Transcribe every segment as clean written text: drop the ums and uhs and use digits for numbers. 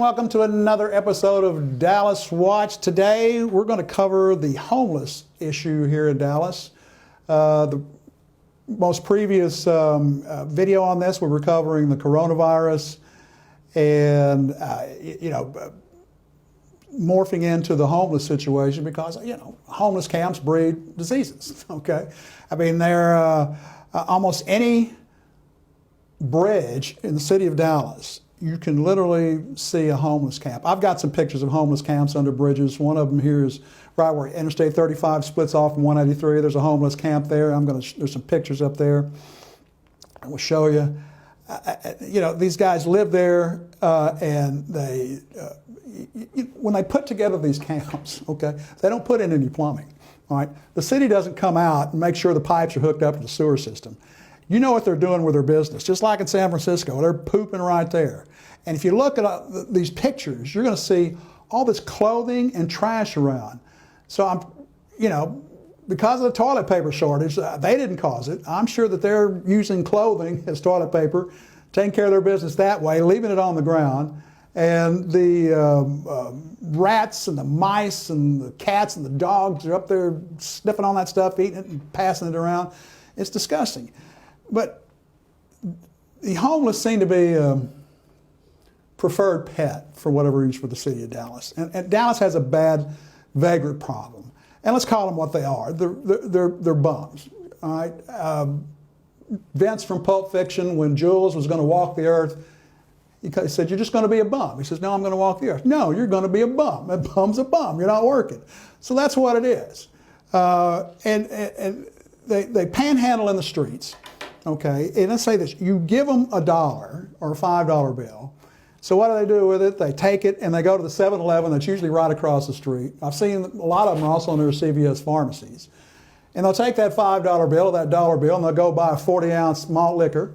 welcome to another episode of Dallas Watch. Today we're going to cover the homeless issue here in Dallas. The most previous video on this, we were covering the coronavirus and, morphing into the homeless situation because, homeless camps breed diseases, okay? I mean, they're almost any bridge in the city of Dallas, you can literally see a homeless camp. I've got some pictures of homeless camps under bridges. One of them here is right where Interstate 35 splits off from 183. There's a homeless camp there. There's some pictures up there. I will show you. These guys live there, and they, when they put together these camps, okay, they don't put in any plumbing. All right, the city doesn't come out and make sure the pipes are hooked up to the sewer system. You know what they're doing with their business, just like in San Francisco. They're pooping right there. And if you look at these pictures, you're going to see all this clothing and trash around. So because of the toilet paper shortage, they didn't cause it. I'm sure that they're using clothing as toilet paper, taking care of their business that way, leaving it on the ground. And the rats and the mice and the cats and the dogs are up there sniffing on that stuff, eating it and passing it around. It's disgusting. But the homeless seem to be a preferred pet for whatever reason for the city of Dallas. And Dallas has a bad vagrant problem. And let's call them what they are. They're bums. All right? Vince from Pulp Fiction, when Jules was going to walk the earth, he said, "You're just going to be a bum." He says, "No, I'm going to walk the earth." "No, you're going to be a bum. A bum's a bum. You're not working." So that's what it is. And they panhandle in the streets. Okay, and let's say this, you give them $1 or a $5 bill. So what do they do with it? They take it and they go to the 7-Eleven that's usually right across the street. I've seen a lot of them are also near CVS pharmacies. And they'll take that $5 bill or that $1 bill and they'll go buy a 40-ounce malt liquor.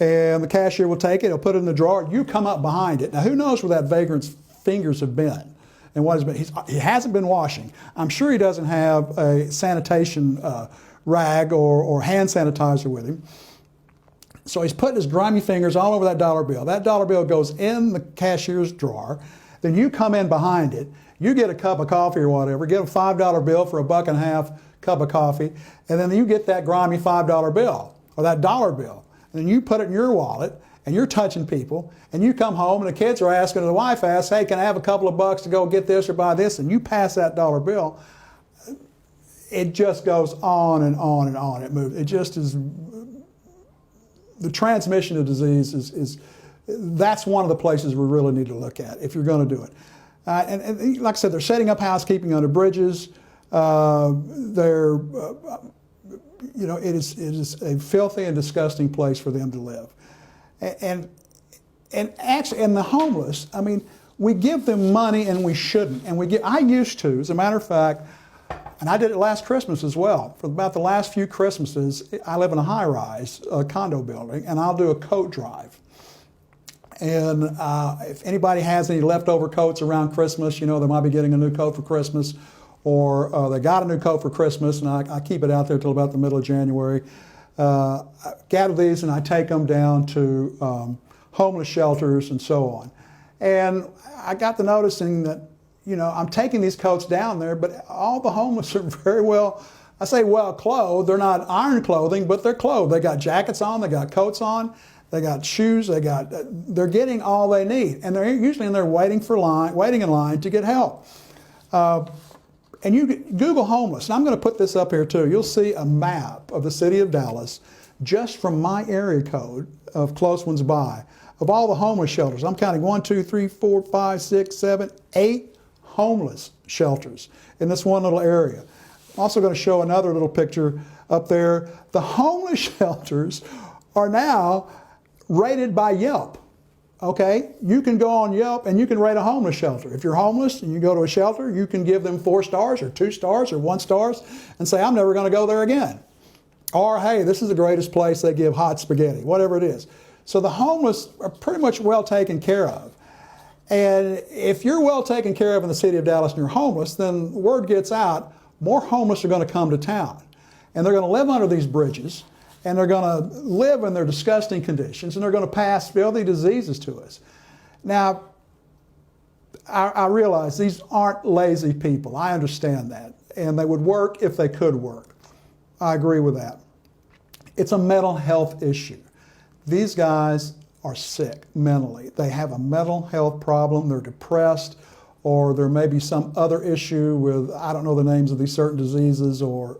And the cashier will take it, he'll put it in the drawer, you come up behind it. Now who knows where that vagrant's fingers have been and what has been, he hasn't been washing. I'm sure he doesn't have a sanitation rag or hand sanitizer with him. So he's putting his grimy fingers all over that $1 bill. That $1 bill goes in the cashier's drawer. Then you come in behind it. You get a cup of coffee or whatever. Get a $5 bill for $1.50 cup of coffee. And then you get that grimy $5 bill or that $1 bill. And then you put it in your wallet and you're touching people. And you come home and the kids are asking, the wife asks, "Hey, can I have a couple of bucks to go get this or buy this?" And you pass that $1 bill. It just goes on and on and on. It moves. It just is. The transmission of disease is that's one of the places we really need to look at if you're going to do it. And like I said, they're setting up housekeeping under bridges. It is a filthy and disgusting place for them to live. And actually, and the homeless, I mean, we give them money and we shouldn't. And I used to, as a matter of fact. And I did it last Christmas as well. For about the last few Christmases, I live in a high-rise condo building, and I'll do a coat drive. And if anybody has any leftover coats around Christmas, they might be getting a new coat for Christmas, or they got a new coat for Christmas, and I keep it out there till about the middle of January. I gather these, and I take them down to homeless shelters and so on. And I got to noticing that I'm taking these coats down there, but all the homeless are very well, I say well clothed. They're not iron clothing, but they're clothed. They got jackets on, they got coats on, they got shoes, they're getting all they need. And they're usually in there waiting in line to get help. And you Google homeless, and I'm going to put this up here too. You'll see a map of the city of Dallas just from my area code of close ones by, of all the homeless shelters. I'm counting 1, 2, 3, 4, 5, 6, 7, 8 homeless shelters in this one little area. I'm also going to show another little picture up there. The homeless shelters are now rated by Yelp. Okay? You can go on Yelp and you can rate a homeless shelter. If you're homeless and you go to a shelter, you can give them 4 stars or 2 stars or 1 star and say, "I'm never going to go there again." Or, "Hey, this is the greatest place. They give hot spaghetti," whatever it is. So the homeless are pretty much well taken care of. And if you're well taken care of in the city of Dallas and you're homeless, then word gets out, more homeless are going to come to town. And they're going to live under these bridges, and they're going to live in their disgusting conditions, and they're going to pass filthy diseases to us. Now, I realize these aren't lazy people. I understand that. And they would work if they could work. I agree with that. It's a mental health issue. These guys are sick mentally. They have a mental health problem. They're depressed, or there may be some other issue with, I don't know the names of these certain diseases or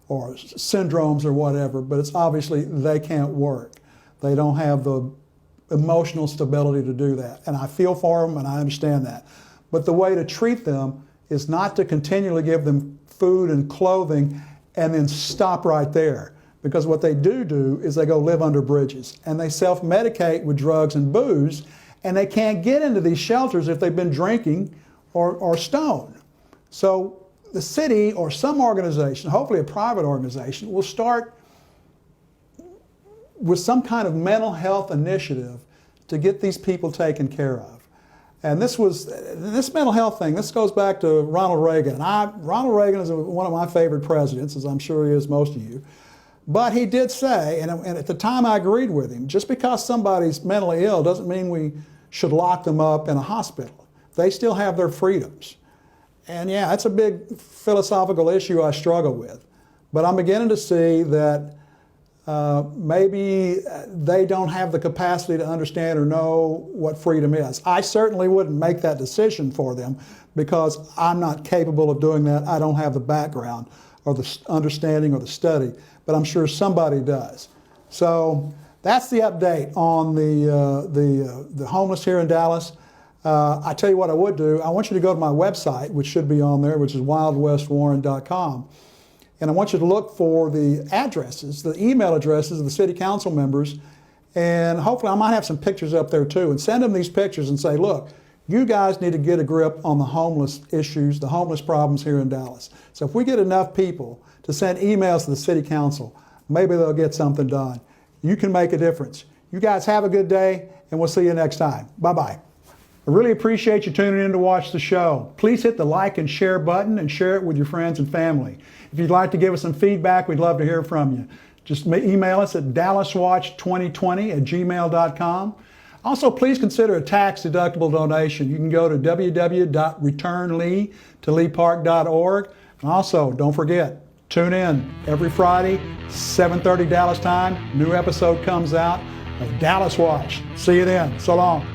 syndromes or whatever, but it's obviously they can't work. They don't have the emotional stability to do that. And I feel for them and I understand that. But the way to treat them is not to continually give them food and clothing and then stop right there. Because what they do is they go live under bridges and they self-medicate with drugs and booze, and they can't get into these shelters if they've been drinking or stoned. So the city or some organization, hopefully a private organization, will start with some kind of mental health initiative to get these people taken care of. And this mental health thing, this goes back to Ronald Reagan. Ronald Reagan is one of my favorite presidents, as I'm sure he is most of you. But he did say, and at the time I agreed with him, just because somebody's mentally ill doesn't mean we should lock them up in a hospital. They still have their freedoms. And yeah, that's a big philosophical issue I struggle with. But I'm beginning to see that maybe they don't have the capacity to understand or know what freedom is. I certainly wouldn't make that decision for them because I'm not capable of doing that. I don't have the background or the understanding or the study, but I'm sure somebody does. So that's the update on the homeless here in Dallas. I tell you what I would do. I want you to go to my website, which should be on there, which is wildwestwarren.com. And I want you to look for the addresses, the email addresses of the city council members, and hopefully I might have some pictures up there too, and send them these pictures and say, look, you guys need to get a grip on the homeless issues, the homeless problems here in Dallas. So if we get enough people to send emails to the city council, maybe they'll get something done. You can make a difference. You guys have a good day, and we'll see you next time. Bye-bye. I really appreciate you tuning in to watch the show. Please hit the like and share button and share it with your friends and family. If you'd like to give us some feedback, we'd love to hear from you. Just email us at dallaswatch2020@gmail.com. Also, please consider a tax-deductible donation. You can go to www.returnlee.org. And also, don't forget, tune in every Friday, 7:30 Dallas time. New episode comes out of Dallas Watch. See you then. So long.